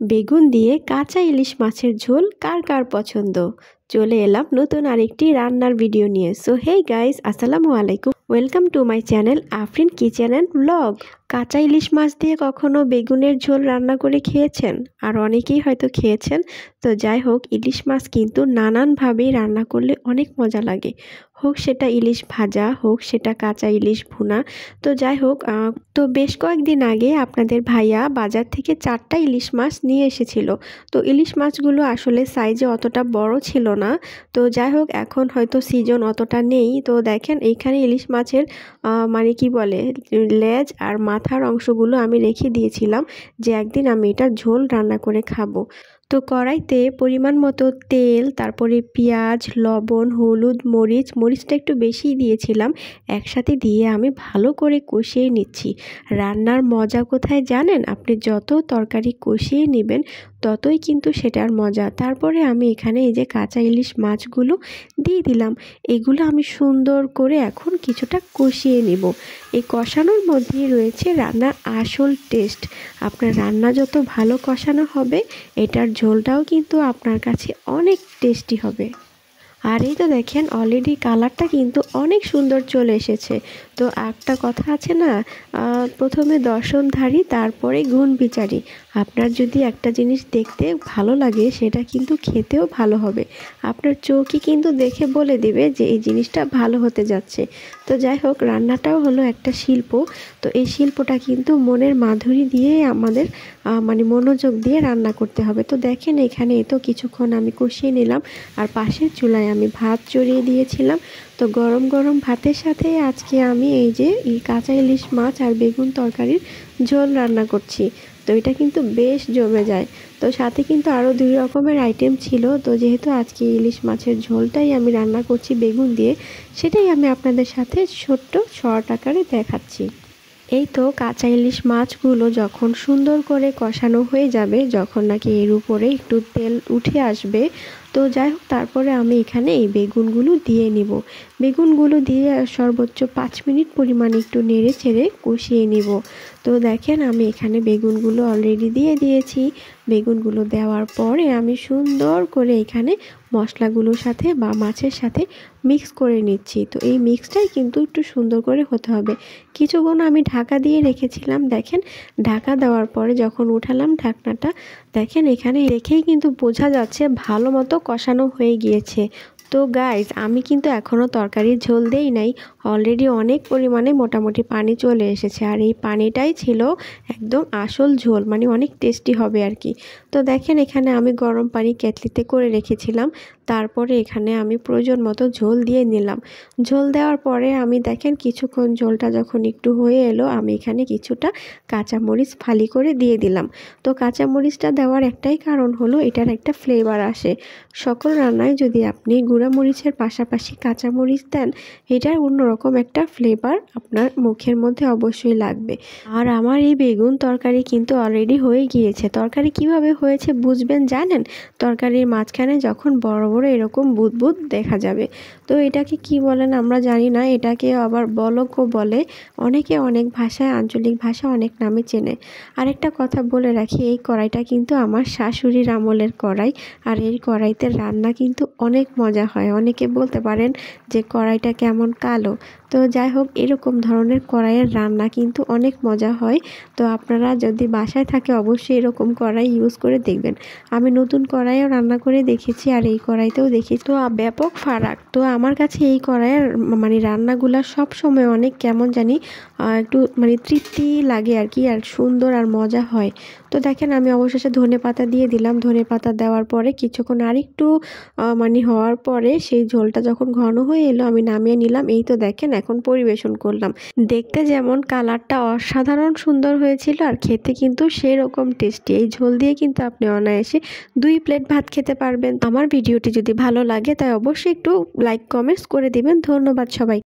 বেগুন দিয়ে কাঁচা ইলিশ মাছের ঝোল কার কার পছন্দ। চলে এলাম নতুন আরেকটি রান্নার ভিডিও নিয়ে। সো হেই গাইস, আসসালামু আলাইকুম, welcome to my channel Afrin kitchen and blog. কাঁচা ইলিশ মাছ দিয়ে কখনো বেগুনের ঝোল রান্না করে খেয়েছেন? আর অনেকেই হয়তো খেয়েছেন। তো যাই হোক, ইলিশ মাছ কিন্তু নানানভাবেই রান্না করলে অনেক মজা লাগে, হোক সেটা ইলিশ ভাজা, হোক সেটা কাঁচা ইলিশ ভুনা। তো যাই হোক, তো বেশ কয়েকদিন আগে আপনাদের ভাইয়া বাজার থেকে 4টা ইলিশ মাছ নিয়ে এসেছিল। তো ইলিশ মাছগুলো আসলে সাইজে অতটা বড় ছিল না। তো যাই হোক, এখন হয়তো সিজন অতটা নেই। তো দেখেন এইখানে ইলিশ মাছের মানে কি বলে, লেজ আর মাথার অংশগুলো আমি রেখে দিয়েছিলাম যে একদিন আমি এটা ঝোল রান্না করে খাবো। তো কড়াইতে পরিমাণ মতো তেল, তারপরে পেঁয়াজ, লবণ, হলুদ, মরিচটা একটু বেশিই দিয়েছিলাম। একসাথে দিয়ে আমি ভালো করে কষিয়ে নিচ্ছি। রান্নার মজা কোথায় জানেন? আপনি যত তরকারি কষিয়ে নেবেন ততই কিন্তু সেটার মজা। তারপরে আমি এখানে এই যে কাঁচা ইলিশ মাছগুলো দিয়ে দিলাম। এগুলো আমি সুন্দর করে এখন কিছুটা কষিয়ে নেব। এই কষানোর মধ্যেই রয়েছে রান্নার আসল টেস্ট। আপনার রান্না যত ভালো কষানো হবে, এটার ঝোলটাও কিন্তু আপনার কাছে অনেক টেস্টি হবে। আর এই তো দেখেন, অলরেডি কালারটা কিন্তু অনেক সুন্দর চলে এসেছে। তো একটা কথা আছে না, প্রথমে দর্শনধারী তারপরে গুণ বিচারী। আপনার যদি একটা জিনিস দেখতে ভালো লাগে, সেটা কিন্তু খেতেও ভালো হবে। আপনার চোখই কিন্তু দেখে বলে দিবে যে এই জিনিসটা ভালো হতে যাচ্ছে। তো যাই হোক, রান্নাটাও হলো একটা শিল্প। তো এই শিল্পটা কিন্তু মনের মাধুরী দিয়ে আমাদের মানে মনোযোগ দিয়ে রান্না করতে হবে। তো দেখেন এখানে তো কিছুক্ষণ আমি কষিয়ে নিলাম, আর পাশের চুলায় আমি ভাত চড়িয়ে দিয়েছিলাম। তো গরম গরম ভাতের সাথে আজকে আমি এই যে কাঁচা ইলিশ মাছ আর বেগুন তরকারির ঝোল রান্না করছি। তো এটা কিন্তু বেশ জমে যায়। তো সাথে কিন্তু আরও 2 রকমের আইটেম ছিল। তো যেহেতু আজকে ইলিশ মাছের ঝোলটাই আমি রান্না করছি বেগুন দিয়ে, সেটাই আমি আপনাদের সাথে ছোট্ট শর্ট আকারে দেখাচ্ছি। এই তো কাঁচা ইলিশ মাছগুলো যখন সুন্দর করে কষানো হয়ে যাবে, যখন নাকি এর উপরে একটু তেল উঠে আসবে, তো যাই হোক তারপরে আমি এখানে এই বেগুনগুলো দিয়ে নিব। বেগুনগুলো দিয়ে সর্বোচ্চ 5 মিনিট পরিমাণে একটু নেড়ে চেড়ে কষিয়ে নিব। তো দেখেন আমি এখানে বেগুনগুলো অলরেডি দিয়ে দিয়েছি। বেগুনগুলো দেওয়ার পরে আমি সুন্দর করে এখানে মশলাগুলোর সাথে বা মাছের সাথে মিক্স করে নিচ্ছি। তো এই মিক্সটাই কিন্তু একটু সুন্দর করে হতে হবে। কিছুক্ষণ আমি ঢাকা দিয়ে রেখেছিলাম। দেখেন ঢাকা দেওয়ার পরে যখন উঠালাম ঢাকনাটা, দেখেন এখানে রেখেই কিন্তু বোঝা যাচ্ছে ভালো মতো কষানো হয়ে গিয়েছে। তো গাইজ, আমি কিন্তু এখনও তরকারির ঝোল দেই নাই। অলরেডি অনেক পরিমাণে মোটামুটি পানি চলে এসেছে, আর এই পানিটাই ছিল একদম আসল ঝোল, মানে অনেক টেস্টি হবে আর কি। তো দেখেন এখানে আমি গরম পানি কেটলিতে করে রেখেছিলাম। তারপরে এখানে আমি প্রয়োজন মতো ঝোল দিয়ে নিলাম। ঝোল দেওয়ার পরে আমি দেখেন কিছুক্ষণ ঝোলটা যখন একটু হয়ে এলো, আমি এখানে কিছুটা কাঁচামরিচ ফালি করে দিয়ে দিলাম। তো কাঁচামরিচটা দেওয়ার একটাই কারণ হলো এটার একটা ফ্লেভার আসে। সকল রান্নায় যদি আপনি গুঁড়ামরিচের পাশাপাশি কাঁচামরিচ দেন, এটার অন্যরকম একটা ফ্লেভার আপনার মুখের মধ্যে অবশ্যই লাগবে। আর আমার এই বেগুন তরকারি কিন্তু অলরেডি হয়ে গিয়েছে। তরকারি কিভাবে হয়েছে বুঝবেন জানেন? তরকারির মাঝখানে যখন বড় বড় এরকম বুদবুদ দেখা যাবে। তো এটাকে কি বলেন আমরা জানি না, এটাকে আবার বলকও বলে। অনেকে অনেক ভাষায়, আঞ্চলিক ভাষা অনেক নামে চেনে। আরেকটা কথা বলে রাখি, এই কড়াইটা কিন্তু আমার শাশুড়ির আমলের কড়াই। আর এই কড়াইতে রান্না কিন্তু অনেক মজা হয়। অনেকে বলতে পারেন যে কড়াইটা কেমন কালো। তো যাই হোক, এরকম ধরনের কড়াইয়ের রান্না কিন্তু অনেক মজা হয়। তো আপনারা যদি বাসায় থাকে অবশ্যই এরকম কড়াই ইউজ করে দেখবেন। আমি নতুন কড়াইও রান্না করে দেখেছি, আর এই কড়াইতেও দেখি, তো ব্যাপক ফারাক। তো আমার কাছে এই কড়াইয়ের মানে রান্নাগুলা সব সময় অনেক কেমন জানি একটু মানে তৃপ্তি লাগে আর কি, আর সুন্দর আর মজা হয়। তো দেখেন আমি অবশেষে ধনেপাতা দিয়ে দিলাম। ধনেপাতা দেওয়ার পরে কিছুক্ষণ আরেকটু মানে হওয়ার পরে সেই ঝোলটা যখন ঘন হয়ে এলো, আমি নামিয়ে নিলাম। এই তো দেখেন এখন পরিবেশন করলাম। দেখতে যেমন কালারটা অসাধারণ সুন্দর হয়েছিল, আর খেতে কিন্তু সেরকম টেস্টি। এই ঝোল দিয়ে কিন্তু আপনি অনায়াসে 2 প্লেট ভাত খেতে পারবেন। আমার ভিডিওটি যদি ভালো লাগে তাই অবশ্যই একটু লাইক কমেন্টস করে দিবেন। ধন্যবাদ সবাই।